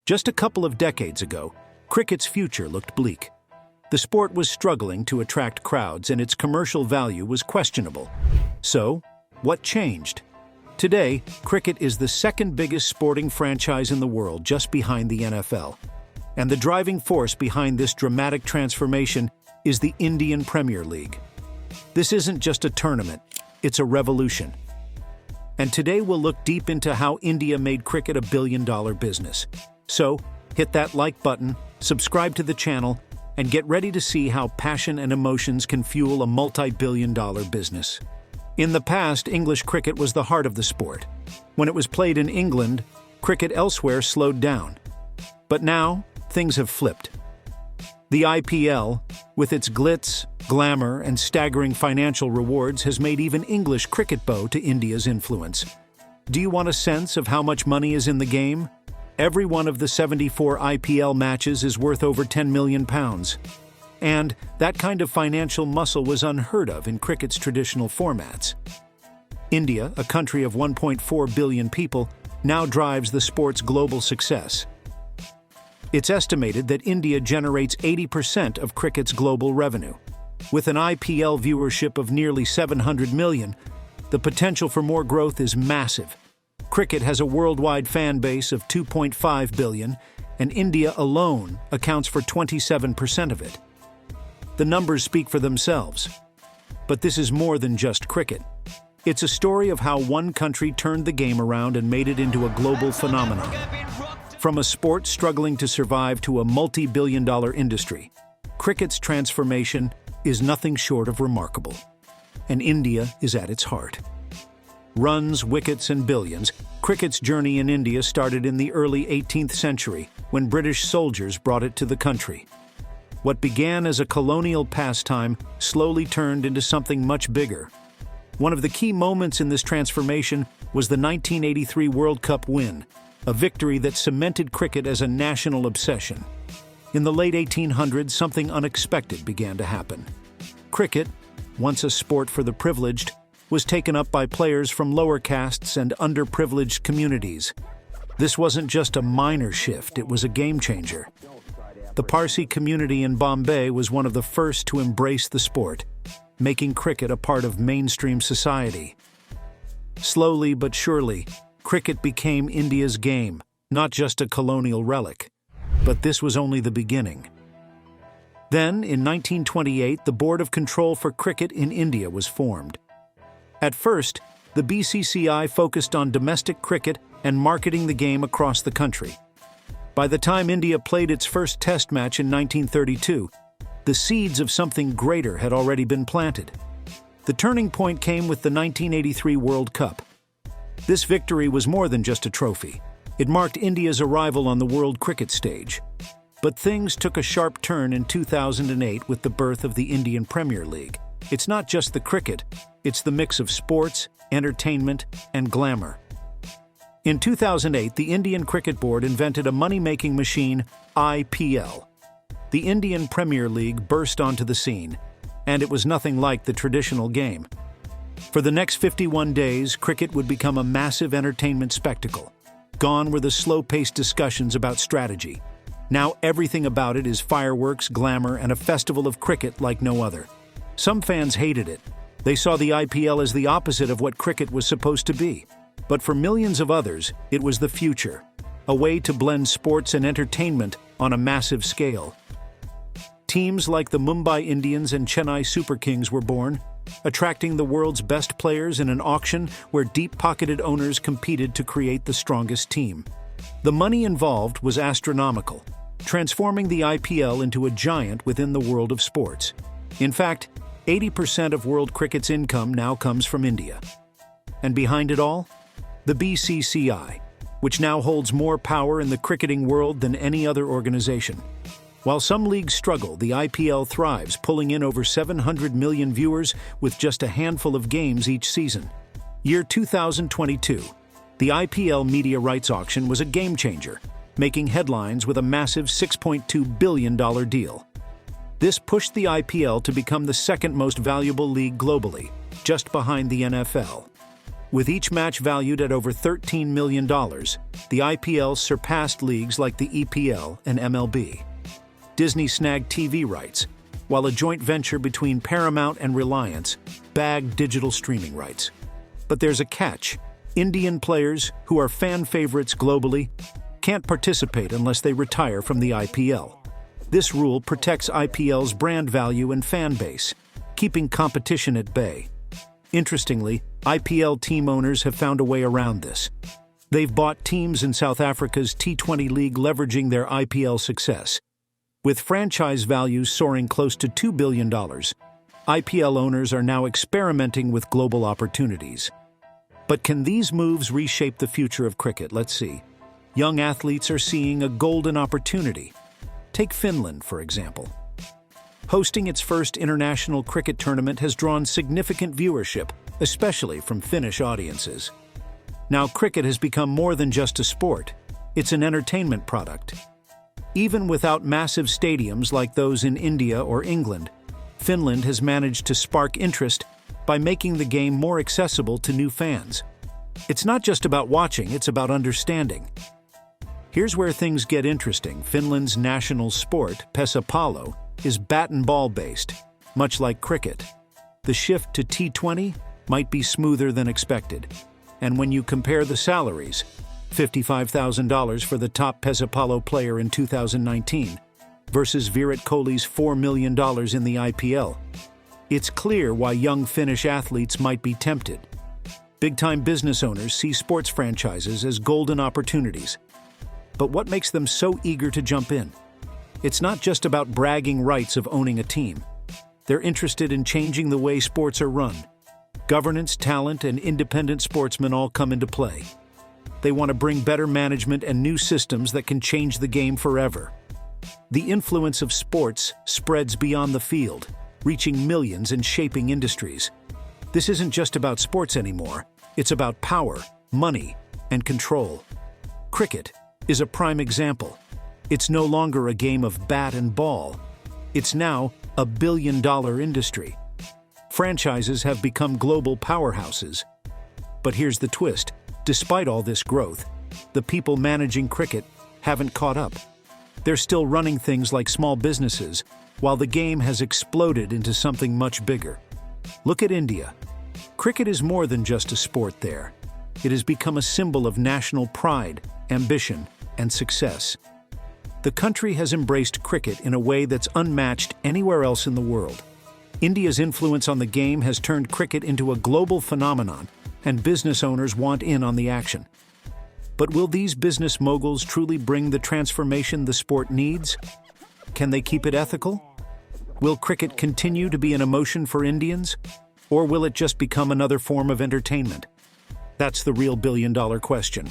Just a couple of decades ago, cricket's future looked bleak. The sport was struggling to attract crowds and its commercial value was questionable. So, what changed? Today, cricket is the second biggest sporting franchise in the world, just behind the NFL. And the driving force behind this dramatic transformation is the Indian Premier League. This isn't just a tournament, it's a revolution. And today we'll look deep into how India made cricket a billion-dollar business. So, hit that like button, subscribe to the channel, and get ready to see how passion and emotions can fuel a multi-billion-dollar business. In the past, English cricket was the heart of the sport. When it was played in England, cricket elsewhere slowed down. But now, things have flipped. The IPL, with its glitz, glamour, and staggering financial rewards, has made even English cricket bow to India's influence. Do you want a sense of how much money is in the game? Every one of the 74 IPL matches is worth over £10 million. And that kind of financial muscle was unheard of in cricket's traditional formats. India, a country of 1.4 billion people, now drives the sport's global success. It's estimated that India generates 80% of cricket's global revenue. With an IPL viewership of nearly 700 million, the potential for more growth is massive. Cricket has a worldwide fan base of 2.5 billion, and India alone accounts for 27% of it. The numbers speak for themselves. But this is more than just cricket. It's a story of how one country turned the game around and made it into a global phenomenon. From a sport struggling to survive to a multi-billion-dollar industry, cricket's transformation is nothing short of remarkable. And India is at its heart. Runs, wickets, and billions, cricket's journey in India started in the early 18th century when British soldiers brought it to the country. What began as a colonial pastime slowly turned into something much bigger. One of the key moments in this transformation was the 1983 World Cup win, a victory that cemented cricket as a national obsession. In the late 1800s, something unexpected began to happen. Cricket, once a sport for the privileged, was taken up by players from lower castes and underprivileged communities. This wasn't just a minor shift, it was a game changer. The Parsi community in Bombay was one of the first to embrace the sport, making cricket a part of mainstream society. Slowly but surely, cricket became India's game, not just a colonial relic. But this was only the beginning. Then, in 1928, the Board of Control for Cricket in India was formed. At first, the BCCI focused on domestic cricket and marketing the game across the country. By the time India played its first test match in 1932, the seeds of something greater had already been planted. The turning point came with the 1983 World Cup. This victory was more than just a trophy. It marked India's arrival on the world cricket stage. But things took a sharp turn in 2008 with the birth of the Indian Premier League. It's not just the cricket, it's the mix of sports, entertainment, and glamour. In 2008, the Indian Cricket Board invented a money-making machine, IPL. The Indian Premier League burst onto the scene, and it was nothing like the traditional game. For the next 51 days, cricket would become a massive entertainment spectacle. Gone were the slow-paced discussions about strategy. Now everything about it is fireworks, glamour, and a festival of cricket like no other. Some fans hated it. They saw the IPL as the opposite of what cricket was supposed to be. But for millions of others, it was the future, a way to blend sports and entertainment on a massive scale. Teams like the Mumbai Indians and Chennai Super Kings were born, attracting the world's best players in an auction where deep-pocketed owners competed to create the strongest team. The money involved was astronomical, transforming the IPL into a giant within the world of sports. In fact, 80% of world cricket's income now comes from India. And behind it all, the BCCI, which now holds more power in the cricketing world than any other organization. While some leagues struggle, the IPL thrives, pulling in over 700 million viewers with just a handful of games each season. Year 2022, the IPL media rights auction was a game-changer, making headlines with a massive $6.2 billion deal. This pushed the IPL to become the second most valuable league globally, just behind the NFL. With each match valued at over $13 million, the IPL surpassed leagues like the EPL and MLB. Disney snagged TV rights, while a joint venture between Paramount and Reliance bagged digital streaming rights. But there's a catch. Indian players, who are fan favorites globally, can't participate unless they retire from the IPL. This rule protects IPL's brand value and fan base, keeping competition at bay. Interestingly, IPL team owners have found a way around this. They've bought teams in South Africa's T20 league, leveraging their IPL success. With franchise values soaring close to $2 billion, IPL owners are now experimenting with global opportunities. But can these moves reshape the future of cricket? Let's see. Young athletes are seeing a golden opportunity. Take Finland, for example. Hosting its first international cricket tournament has drawn significant viewership, especially from Finnish audiences. Now, cricket has become more than just a sport. It's an entertainment product. Even without massive stadiums like those in India or England, Finland has managed to spark interest by making the game more accessible to new fans. It's not just about watching, it's about understanding. Here's where things get interesting. Finland's national sport, pesapallo, is bat and ball based, much like cricket. The shift to T20 might be smoother than expected. And when you compare the salaries, $55,000 for the top pesapallo player in 2019 versus Virat Kohli's $4 million in the IPL, it's clear why young Finnish athletes might be tempted. Big-time business owners see sports franchises as golden opportunities. But what makes them so eager to jump in? It's not just about bragging rights of owning a team. They're interested in changing the way sports are run. Governance, talent, and independent sportsmen all come into play. They want to bring better management and new systems that can change the game forever. The influence of sports spreads beyond the field, reaching millions and shaping industries. This isn't just about sports anymore. It's about power, money, and control. Cricket is a prime example. It's no longer a game of bat and ball. It's now a billion-dollar industry. Franchises have become global powerhouses. But here's the twist. Despite all this growth, the people managing cricket haven't caught up. They're still running things like small businesses, while the game has exploded into something much bigger. Look at India. Cricket is more than just a sport there. It has become a symbol of national pride, ambition, and success. The country has embraced cricket in a way that's unmatched anywhere else in the world. India's influence on the game has turned cricket into a global phenomenon, and business owners want in on the action. But will these business moguls truly bring the transformation the sport needs? Can they keep it ethical? Will cricket continue to be an emotion for Indians? Or will it just become another form of entertainment? That's the real billion-dollar question.